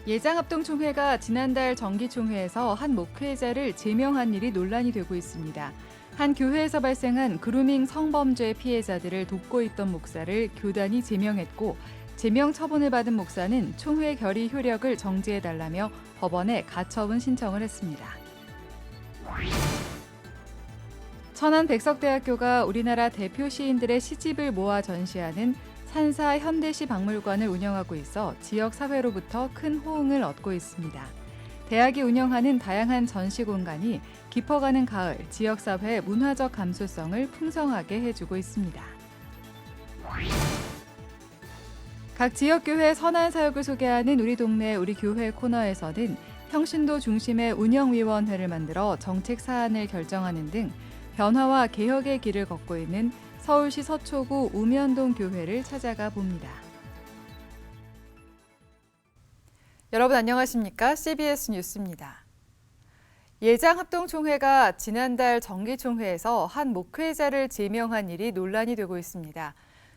예장합동총회가 지난달 정기총회에서 한 목회자를 제명한 일이 논란이 되고 있습니다. 한 교회에서 발생한 그루밍 성범죄 피해자들을 돕고 있던 목사를 교단이 제명했고, 제명 처분을 받은 목사는 총회 결의 효력을 정지해달라며 법원에 가처분 신청을 했습니다. 천안백석대학교가 우리나라 대표 시인들의 시집을 모아 전시하는 산사 현대시 박물관을 운영하고 있어 지역 사회로부터 큰 호응을 얻고 있습니다. 대학이 운영하는 다양한 전시 공간이 깊어가는 가을 지역 사회 문화적 감수성을 풍성하게 해주고 있습니다. 각 지역교회 선한 사역을 소개하는 우리 동네 우리 교회 코너에서는 평신도 중심의 운영위원회를 만들어 정책 사안을 결정하는 등 변화와 개혁의 길을 걷고 있는 서울시 서초구 우면동 교회를 찾아가 봅니다. 여러분 안녕하십니까? CBS 뉴스입니다. 예장합동총회가 지난달 정기총회에서 한 목회자를 제명한 일이 논란이 되고 있습니다.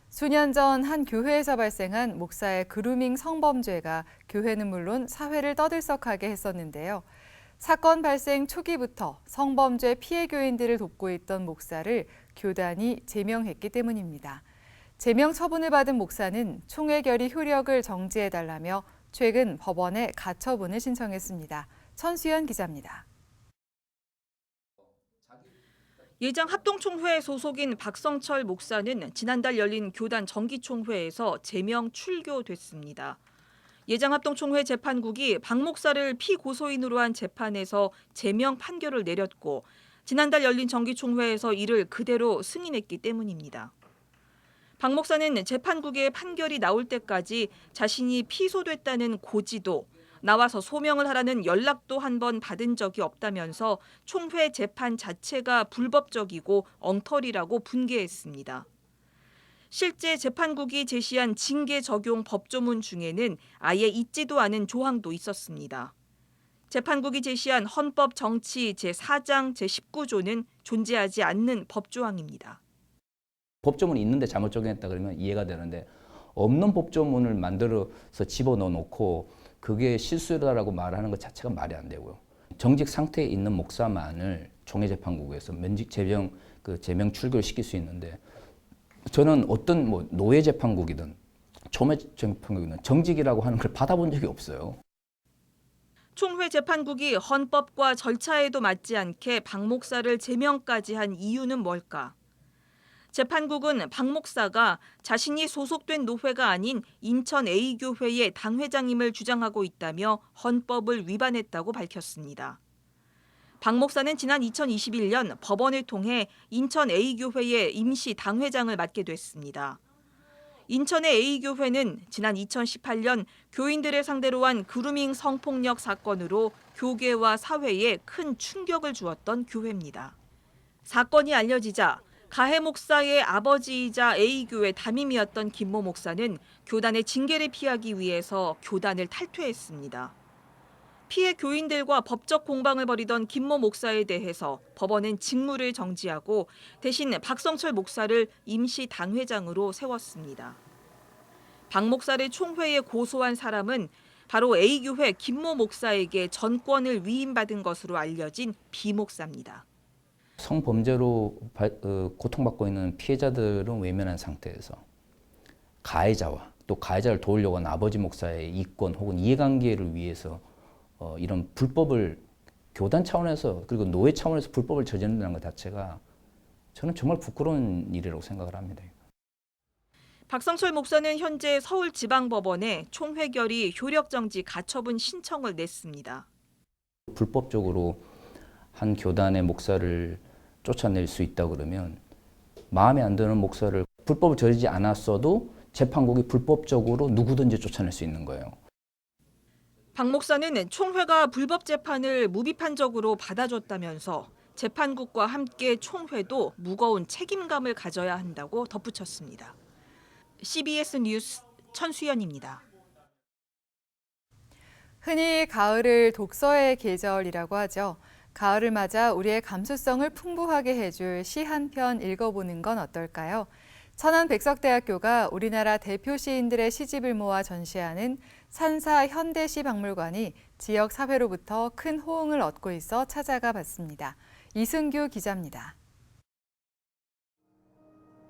수년 전 한 교회에서 발생한 목사의 그루밍 성범죄가 교회는 물론 사회를 떠들썩하게 했었는데요. 사건 발생 초기부터 성범죄 피해 교인들을 돕고 있던 목사를 교단이 제명했기 때문입니다. 제명 처분을 받은 목사는 총회 결의 효력을 정지해달라며 최근 법원에 가처분을 신청했습니다. 천수연 기자입니다. 예장합동총회 소속인 박성철 목사는 지난달 열린 교단 정기총회에서 제명 출교됐습니다. 예장합동총회 재판국이 박 목사를 피고소인으로 한 재판에서 제명 판결을 내렸고 지난달 열린 정기총회에서 이를 그대로 승인했기 때문입니다. 박 목사는 재판국의 판결이 나올 때까지 자신이 피소됐다는 고지도 나와서 소명을 하라는 연락도 한 번 받은 적이 없다면서 총회 재판 자체가 불법적이고 엉터리라고 분개했습니다. 실제 재판국이 제시한 징계 적용 법조문 중에는 아예 있지도 않은 조항도 있었습니다. 재판국이 제시한 헌법 정치 제4장 제19조는 존재하지 않는 법조항입니다. 법조문이 있는데 잘못 적용했다 그러면 이해가 되는데 없는 법조문을 만들어서 집어넣어 놓고 그게 실수다라고 말하는 것 자체가 말이 안 되고요. 정직 상태에 있는 목사만을 총회재판국에서 제명 출교를 시킬 수 있는데 저는 어떤 노예 재판국이든 총회 재판국이든 정직이라고 하는 걸 받아본 적이 없어요. 총회 재판국이 헌법과 절차에도 맞지 않게 박 목사를 제명까지 한 이유는 뭘까? 재판국은 박 목사가 자신이 소속된 노회가 아닌 인천 A교회의 당회장임을 주장하고 있다며 헌법을 위반했다고 밝혔습니다. 박 목사는 지난 2021년 법원을 통해 인천 A교회의 임시 당회장을 맡게 됐습니다. 인천의 A교회는 지난 2018년 교인들을 상대로 한 그루밍 성폭력 사건으로 교계와 사회에 큰 충격을 주었던 교회입니다. 사건이 알려지자 가해 목사의 아버지이자 A교회 담임이었던 김모 목사는 교단의 징계를 피하기 위해서 교단을 탈퇴했습니다. 피해 교인들과 법적 공방을 벌이던 김모 목사에 대해서 법원은 직무를 정지하고 대신 박성철 목사를 임시 당회장으로 세웠습니다. 박 목사를 총회에 고소한 사람은 바로 A교회 김모 목사에게 전권을 위임받은 것으로 알려진 B 목사입니다. 성범죄로 고통받고 있는 피해자들은 외면한 상태에서 가해자와 또 가해자를 도우려고 하는 아버지 목사의 이권 혹은 이해관계를 위해서 이런 불법을 교단 차원에서 그리고 노예 차원에서 불법을 저지른다는 것 자체가 저는 정말 부끄러운 일이라고 생각을 합니다. 박성철 목사는 현재 서울지방법원에 총회 결의 효력정지 가처분 신청을 냈습니다. 불법적으로 한 교단의 목사를 쫓아낼 수 있다 그러면 마음에 안 드는 목사를 불법을 저지르지 않았어도 재판국이 불법적으로 누구든지 쫓아낼 수 있는 거예요. 박 목사는 총회가 불법 재판을 무비판적으로 받아줬다면서 재판국과 함께 총회도 무거운 책임감을 가져야 한다고 덧붙였습니다. CBS 뉴스 천수연입니다. 흔히 가을을 독서의 계절이라고 하죠. 가을을 맞아 우리의 감수성을 풍부하게 해줄 시 한 편 읽어보는 건 어떨까요? 천안백석대학교가 우리나라 대표 시인들의 시집을 모아 전시하는 산사 현대시 박물관이 지역 사회로부터 큰 호응을 얻고 있어 찾아가 봤습니다. 이승규 기자입니다.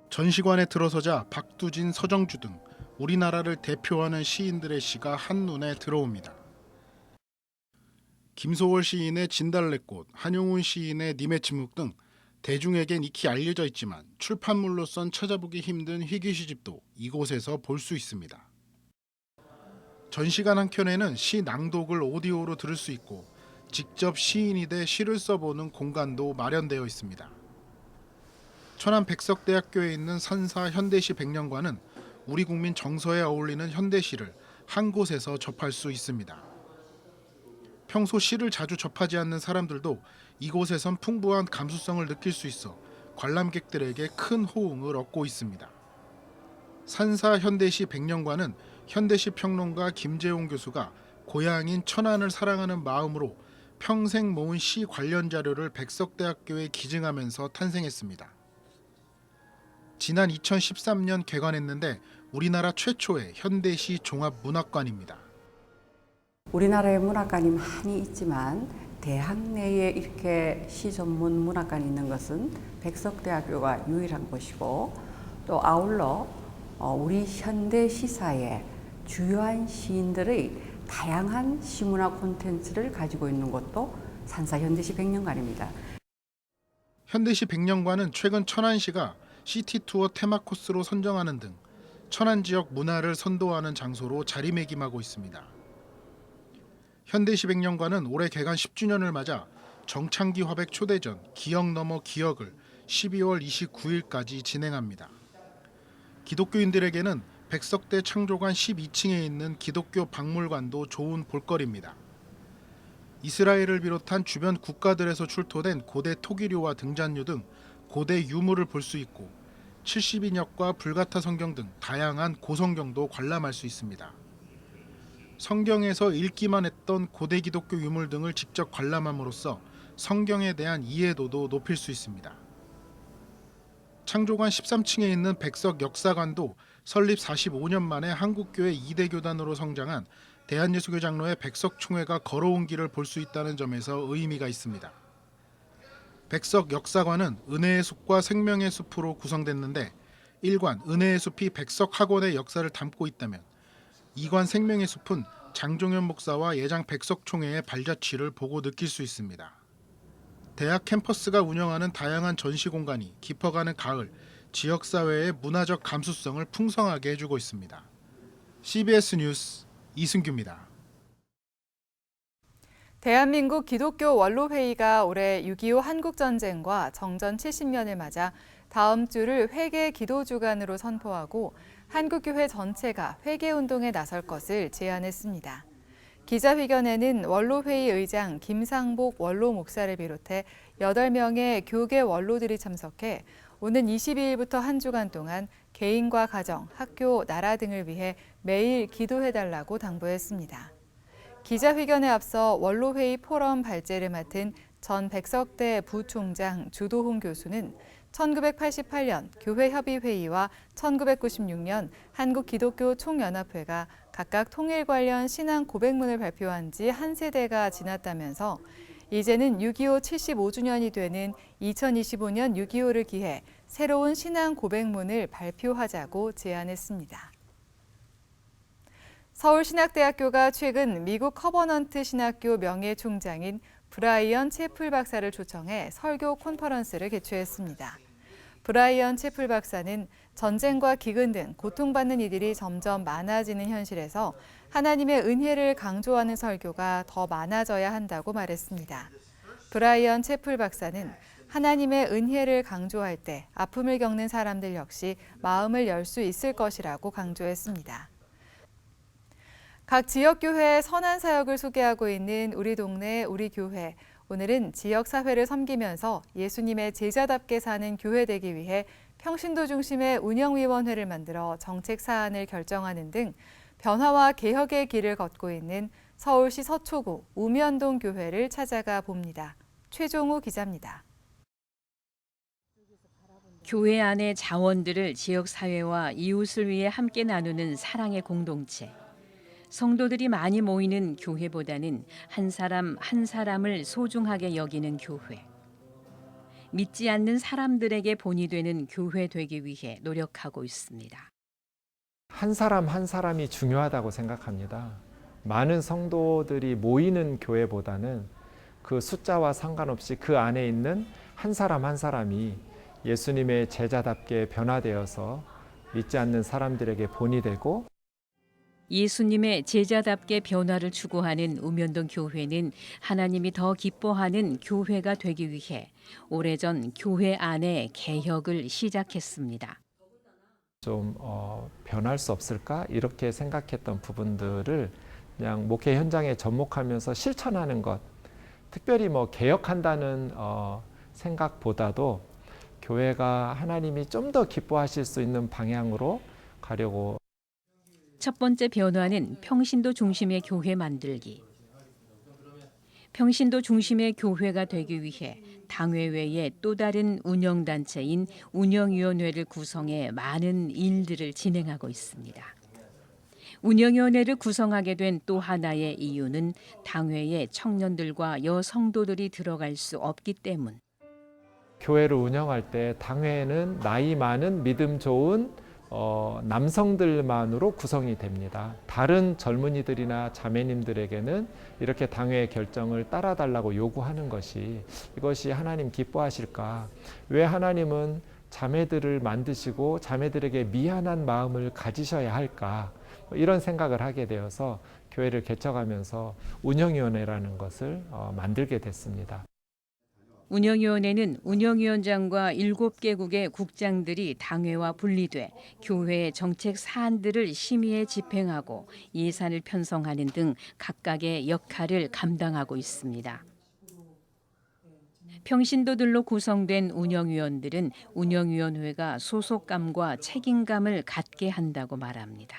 전시관에 들어서자 박두진, 서정주 등 우리나라를 대표하는 시인들의 시가 한눈에 들어옵니다. 김소월 시인의 진달래꽃, 한용운 시인의 님의 침묵 등 대중에겐 익히 알려져 있지만 출판물로선 찾아보기 힘든 희귀 시집도 이곳에서 볼 수 있습니다. 전시관 한켠에는 시 낭독을 오디오로 들을 수 있고 직접 시인이 돼 시를 써보는 공간도 마련되어 있습니다. 천안백석대학교에 있는 산사 현대시 백년관은 우리 국민 정서에 어울리는 현대시를 한 곳에서 접할 수 있습니다. 평소 시를 자주 접하지 않는 사람들도 이곳에선 풍부한 감수성을 느낄 수 있어 관람객들에게 큰 호응을 얻고 있습니다. 산사 현대시 백년관은 현대시 평론가 김재용 교수가 고향인 천안을 사랑하는 마음으로 평생 모은 시 관련 자료를 백석대학교에 기증하면서 탄생했습니다. 지난 2013년 개관했는데 우리나라 최초의 현대시 종합문학관입니다. 우리나라에 문학관이 많이 있지만 대학 내에 이렇게 시 전문 문학관이 있는 것은 백석대학교가 유일한 곳이고, 또 아울러 우리 현대 시사의 주요한 시인들의 다양한 시문화 콘텐츠를 가지고 있는 곳도 산사 현대시 백년관입니다. 현대시 백년관은 최근 천안시가 시티투어 테마 코스로 선정하는 등 천안 지역 문화를 선도하는 장소로 자리매김하고 있습니다. 현대시 백년관은 올해 개관 10주년을 맞아 정창기 화백 초대전 기억 넘어 기억을 12월 29일까지 진행합니다. 기독교인들에게는 백석대 창조관 12층에 있는 기독교 박물관도 좋은 볼거리입니다. 이스라엘을 비롯한 주변 국가들에서 출토된 고대 토기료와 등잔류 등 고대 유물을 볼 수 있고 70인역과 불가타 성경 등 다양한 고성경도 관람할 수 있습니다. 성경에서 읽기만 했던 고대 기독교 유물 등을 직접 관람함으로써 성경에 대한 이해도도 높일 수 있습니다. 창조관 13층에 있는 백석 역사관도 설립 45년 만에 한국교회 2대 교단으로 성장한 대한예수교 장로의 백석총회가 걸어온 길을 볼 수 있다는 점에서 의미가 있습니다. 백석 역사관은 은혜의 숲과 생명의 숲으로 구성됐는데 1관 은혜의 숲이 백석 학원의 역사를 담고 있다면 2관 생명의 숲은 장종현 목사와 예장 백석총회의 발자취를 보고 느낄 수 있습니다. 대학 캠퍼스가 운영하는 다양한 전시 공간이 깊어가는 가을, 지역사회의 문화적 감수성을 풍성하게 해주고 있습니다. CBS 뉴스 이승규입니다. 대한민국 기독교 원로회의가 올해 6.25 한국전쟁과 정전 70년을 맞아 다음 주를 회개 기도 주간으로 선포하고 한국교회 전체가 회개운동에 나설 것을 제안했습니다. 기자회견에는 원로회의 의장 김상복 원로 목사를 비롯해 8명의 교계 원로들이 참석해 오는 22일부터 한 주간 동안 개인과 가정, 학교, 나라 등을 위해 매일 기도해달라고 당부했습니다. 기자회견에 앞서 원로회의 포럼 발제를 맡은 전 백석대 부총장 주도홍 교수는 1988년 교회협의회의와 1996년 한국기독교총연합회가 각각 통일 관련 신앙 고백문을 발표한 지 한 세대가 지났다면서 이제는 6.25 75주년이 되는 2025년 6.25를 기해 새로운 신앙 고백문을 발표하자고 제안했습니다. 서울신학대학교가 최근 미국 커버넌트 신학교 명예총장인 브라이언 채플 박사를 초청해 설교 콘퍼런스를 개최했습니다. 브라이언 채플 박사는 전쟁과 기근 등 고통받는 이들이 점점 많아지는 현실에서 하나님의 은혜를 강조하는 설교가 더 많아져야 한다고 말했습니다. 브라이언 채플 박사는 하나님의 은혜를 강조할 때 아픔을 겪는 사람들 역시 마음을 열 수 있을 것이라고 강조했습니다. 각 지역교회의 선한 사역을 소개하고 있는 우리 동네 우리 교회. 오늘은 지역사회를 섬기면서 예수님의 제자답게 사는 교회 되기 위해 평신도 중심의 운영위원회를 만들어 정책 사안을 결정하는 등 변화와 개혁의 길을 걷고 있는 서울시 서초구 우면동 교회를 찾아가 봅니다. 최종우 기자입니다. 교회 안의 자원들을 지역 사회와 이웃을 위해 함께 나누는 사랑의 공동체. 성도들이 많이 모이는 교회보다는 한 사람 한 사람을 소중하게 여기는 교회. 믿지 않는 사람들에게 본이 되는 교회 되기 위해 노력하고 있습니다. 한 사람 한 사람이 중요하다고 생각합니다. 많은 성도들이 모이는 교회보다는 그 숫자와 상관없이 그 안에 있는 한 사람 한 사람이 예수님의 제자답게 변화되어서 믿지 않는 사람들에게 본이 되고 예수님의 제자답게 변화를 추구하는 우면동 교회는 하나님이 더 기뻐하는 교회가 되기 위해 오래전 교회 안에 개혁을 시작했습니다. 좀 변할 수 없을까? 이렇게 생각했던 부분들을 그냥 목회 현장에 접목하면서 실천하는 것, 특별히 개혁한다는 생각보다도 교회가 하나님이 좀 더 기뻐하실 수 있는 방향으로 가려고. 첫 번째 변화는 평신도 중심의 교회 만들기. 평신도 중심의 교회가 되기 위해 당회 외에 또 다른 운영단체인 운영위원회를 구성해 많은 일들을 진행하고 있습니다. 운영위원회를 구성하게 된 또 하나의 이유는 당회에 청년들과 여성도들이 들어갈 수 없기 때문. 교회를 운영할 때 당회는 나이 많은 믿음 좋은 남성들만으로 구성이 됩니다. 다른 젊은이들이나 자매님들에게는 이렇게 당회의 결정을 따라달라고 요구하는 이것이 하나님 기뻐하실까? 왜 하나님은 자매들을 만드시고 자매들에게 미안한 마음을 가지셔야 할까? 이런 생각을 하게 되어서 교회를 개척하면서 운영위원회라는 것을 만들게 됐습니다. 운영위원회는 운영위원장과 7개국의 국장들이 당회와 분리돼 교회의 정책 사안들을 심의해 집행하고 예산을 편성하는 등 각각의 역할을 감당하고 있습니다. 평신도들로 구성된 운영위원들은 운영위원회가 소속감과 책임감을 갖게 한다고 말합니다.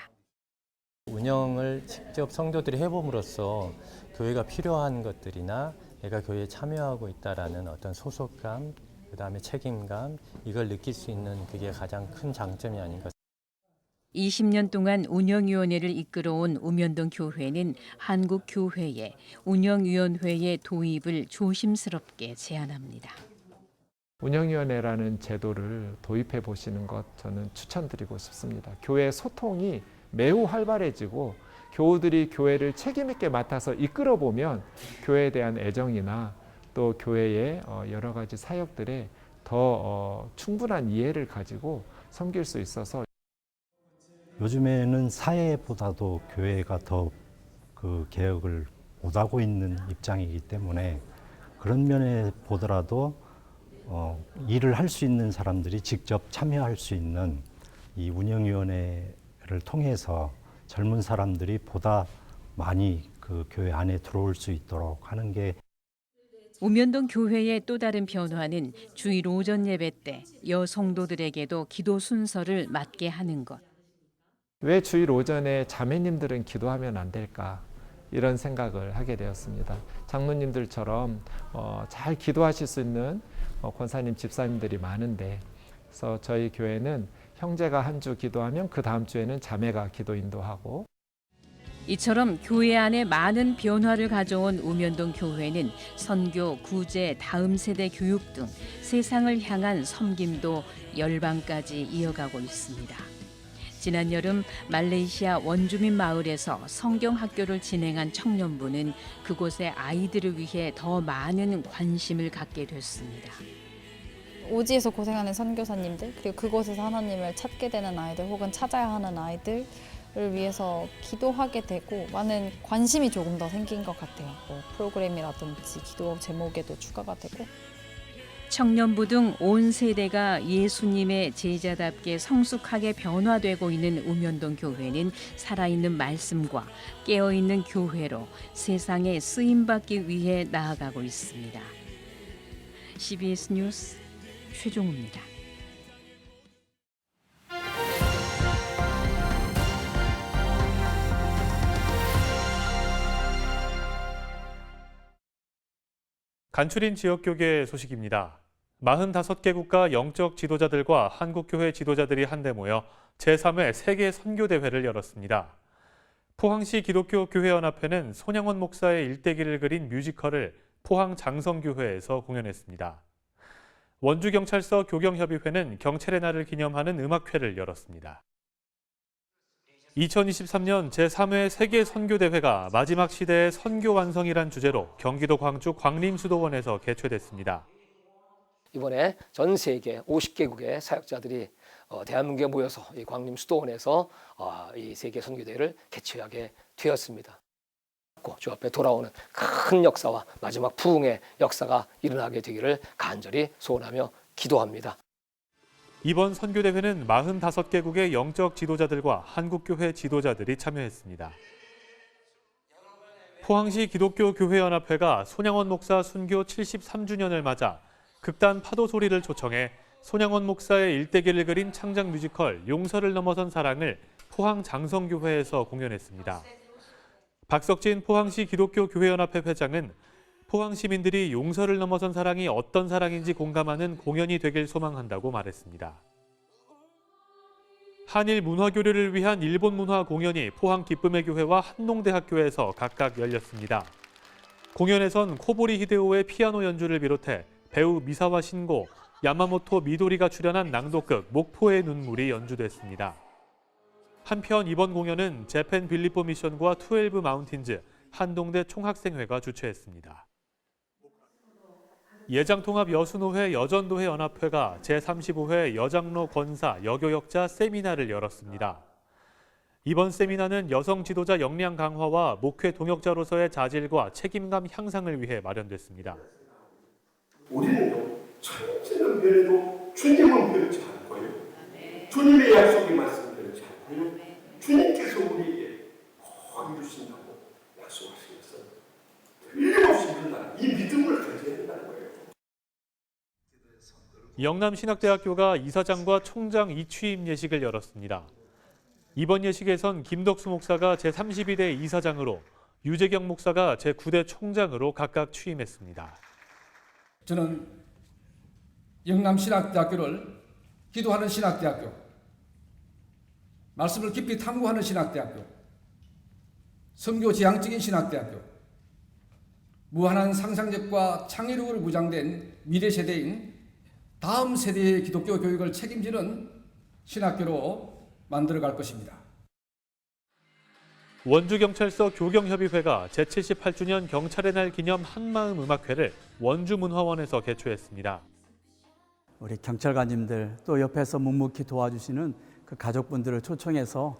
운영을 직접 성도들이 해봄으로써 교회가 필요한 것들이나 내가 교회에 참여하고 있다라는 어떤 소속감, 그다음에 책임감, 이걸 느낄 수 있는 그게 가장 큰 장점이 아닌가. 20년 동안 운영위원회를 이끌어온 우면동 교회는 한국 교회에 운영위원회의 도입을 조심스럽게 제안합니다. 운영위원회라는 제도를 도입해 보시는 것 저는 추천드리고 싶습니다. 교회 소통이 매우 활발해지고 교우들이 교회를 책임 있게 맡아서 이끌어 보면 교회에 대한 애정이나 또 교회의 여러 가지 사역들에 더 충분한 이해를 가지고 섬길 수 있어서. 요즘에는 사회보다도 교회가 더 그 개혁을 못하고 있는 입장이기 때문에 그런 면에 보더라도 일을 할 수 있는 사람들이 직접 참여할 수 있는 이 운영위원회를 통해서 젊은 사람들이 보다 많이 그 교회 안에 들어올 수 있도록 하는 게. 우면동 교회의 또 다른 변화는 주일 오전 예배 때 여성도들에게도 기도 순서를 맡게 하는 것. 왜 주일 오전에 자매님들은 기도하면 안 될까? 이런 생각을 하게 되었습니다. 장로님들처럼 잘 기도하실 수 있는 권사님, 집사님들이 많은데, 그래서 저희 교회는 형제가 한 주 기도하면 그 다음 주에는 자매가 기도 인도하고. 이처럼 교회 안에 많은 변화를 가져온 우면동 교회는 선교, 구제, 다음 세대 교육 등 세상을 향한 섬김도 열방까지 이어가고 있습니다. 지난 여름 말레이시아 원주민 마을에서 성경학교를 진행한 청년부는 그곳의 아이들을 위해 더 많은 관심을 갖게 됐습니다. 오지에서 고생하는 선교사님들, 그리고 그곳에서 하나님을 찾게 되는 아이들 혹은 찾아야 하는 아이들을 위해서 기도하게 되고 많은 관심이 조금 더 생긴 것 같아요. 프로그램이라든지 기도 제목에도 추가가 되고. 청년부 등 온 세대가 예수님의 제자답게 성숙하게 변화되고 있는 우면동 교회는 살아있는 말씀과 깨어있는 교회로 세상에 쓰임받기 위해 나아가고 있습니다. CBS 뉴스 최종우입니다. 간추린 지역교계 소식입니다. 45개 국가 영적 지도자들과 한국교회 지도자들이 한데 모여 제3회 세계 선교대회를 열었습니다. 포항시 기독교교회연합회는 손양원 목사의 일대기를 그린 뮤지컬을 포항 장성교회에서 공연했습니다. 원주경찰서 교경협의회는 경찰의 날을 기념하는 음악회를 열었습니다. 2023년 제3회 세계 선교대회가 마지막 시대의 선교 완성이란 주제로 경기도 광주 광림수도원에서 개최됐습니다. 이번에 전 세계 50개국의 사역자들이 대한민국에 모여서 이 광림수도원에서 이 세계 선교대회를 개최하게 되었습니다. 주 앞에 돌아오는 큰 역사와 마지막 부흥의 역사가 일어나게 되기를 간절히 소원하며 기도합니다. 이번 선교대회는 45개국의 영적 지도자들과 한국교회 지도자들이 참여했습니다. 포항시 기독교교회연합회가 손양원 목사 순교 73주년을 맞아 극단 파도 소리를 초청해 손양원 목사의 일대기를 그린 창작 뮤지컬 용서를 넘어선 사랑을 포항 장성교회에서 공연했습니다. 박석진 포항시 기독교교회연합회 회장은 포항 시민들이 용서를 넘어선 사랑이 어떤 사랑인지 공감하는 공연이 되길 소망한다고 말했습니다. 한일 문화교류를 위한 일본 문화 공연이 포항 기쁨의 교회와 한농대학교에서 각각 열렸습니다. 공연에선 코보리 히데오의 피아노 연주를 비롯해 배우 미사와 신고, 야마모토 미도리가 출연한 낭독극 목포의 눈물이 연주됐습니다. 한편 이번 공연은 재팬 빌리포 미션과 12 마운틴즈, 한동대 총학생회가 주최했습니다. 예장통합여수노회 여전도회 연합회가 제35회 여장로 권사 여교역자 세미나를 열었습니다. 이번 세미나는 여성 지도자 역량 강화와 목회 동역자로서의 자질과 책임감 향상을 위해 마련됐습니다. 우리는요, 천지는 변해도 주님은 변치 않고요. 주님의 약속이 말씀 변치 않고요. 주님께서 우리에게 꼭 이루신다고 약속하시면서 틀림없이 이룬다는 이 믿음을 가져야 된다는 거예요. 영남신학대학교가 이사장과 총장 이취임 예식을 열었습니다. 이번 예식에선 김덕수 목사가 제32대 이사장으로 유재경 목사가 제9대 총장으로 각각 취임했습니다. 저는 영남신학대학교를 기도하는 신학대학교, 말씀을 깊이 탐구하는 신학대학교, 선교지향적인 신학대학교, 무한한 상상력과 창의력으로 무장된 미래세대인 다음 세대의 기독교 교육을 책임지는 신학교로 만들어갈 것입니다. 원주경찰서 교경협의회가 제78주년 경찰의 날 기념 한마음 음악회를 원주문화원에서 개최했습니다. 우리 경찰관님들 또 옆에서 묵묵히 도와주시는 그 가족분들을 초청해서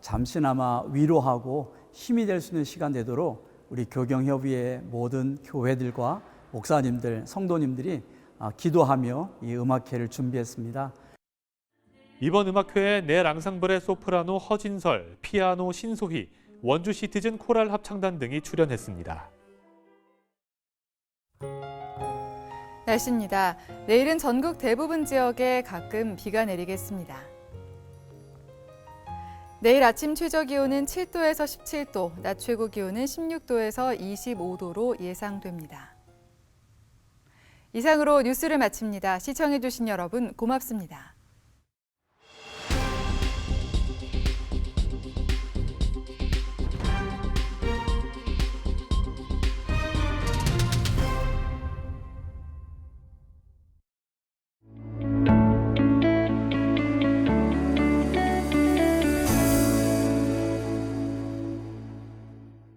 잠시나마 위로하고 힘이 될 수 있는 시간 되도록 우리 교경협의회 모든 교회들과 목사님들, 성도님들이 기도하며 이 음악회를 준비했습니다. 이번 음악회에 넬 앙상블의 소프라노 허진설, 피아노 신소희, 원주 시티즌 코랄 합창단 등이 출연했습니다. 날씨입니다. 내일은 전국 대부분 지역에 가끔 비가 내리겠습니다. 내일 아침 최저 기온은 7도에서 17도, 낮 최고 기온은 16도에서 25도로 예상됩니다. 이상으로 뉴스를 마칩니다. 시청해주신 여러분 고맙습니다.